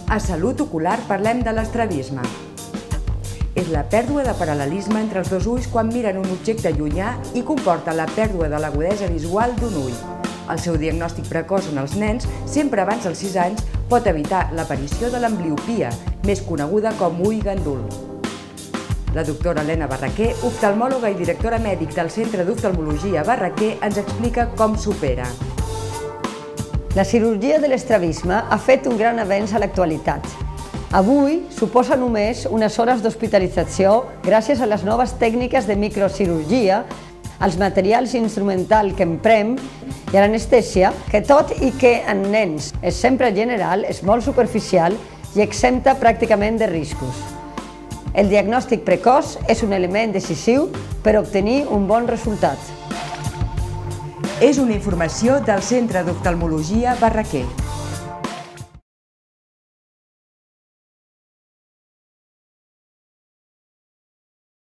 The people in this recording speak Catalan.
A Salut Ocular parlem de l'estrabisme. És la pèrdua de paral·lelisme entre els dos ulls quan miren un objecte llunyà i comporta la pèrdua de l'agudesa visual d'un ull. El seu diagnòstic precoç en els nens, sempre abans dels 6 anys, pot evitar l'aparició de l'ambliopia, més coneguda com ull gandul. La doctora Elena Barraquer, oftalmòloga i directora mèdic del Centre d'Oftalmologia Barraquer, ens explica com s'opera. La cirurgia de l'estrabisme ha fet un gran avenç a l'actualitat. Avui suposa només unes hores d'hospitalització gràcies a les noves tècniques de microcirurgia, als materials instrumentals que emprem i a l'anestèsia, que tot i que en nens és sempre general, és molt superficial i exempta pràcticament de riscos. El diagnòstic precoç és un element decisiu per obtenir un bon resultat. És una informació del Centre d'Oftalmologia Barraquer.